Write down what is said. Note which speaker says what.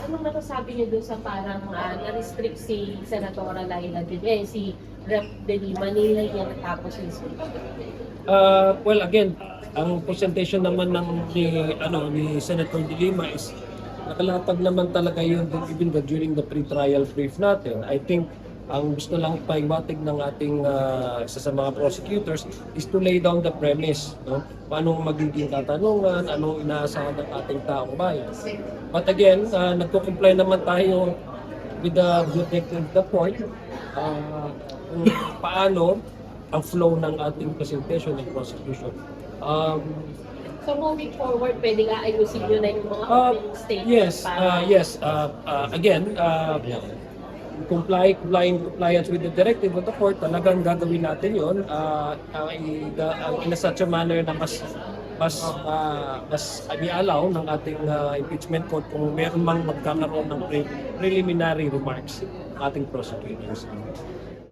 Speaker 1: anong masasabi niyo doon sa parang na-restrict si Senatora Laila si Rep. De Lima, nilay niya natapos yung speech?
Speaker 2: Well, again, ang presentation naman ni Senator De Lima is nakalapag naman talaga yun even during the pre-trial brief natin. I think ang gusto lang ipaiwatig ng ating isa sa mga prosecutors is to lay down the premise, no? Paano magiging katanungan, anong inaasahan ng ating taong bayan. But again, nagko-comply naman tayo with the objective of the court kung paano ang flow ng ating presentation and prosecution.
Speaker 1: So moving forward, pwede nga ayusin nyo na yung mga opening statements?
Speaker 2: Yes. Again, compliance with the directive of the court, talagang gagawin natin yun in a such a manner na mas i-allow ng ating impeachment court kung meron mang magkakaroon ng preliminary remarks ng ating prosecutors.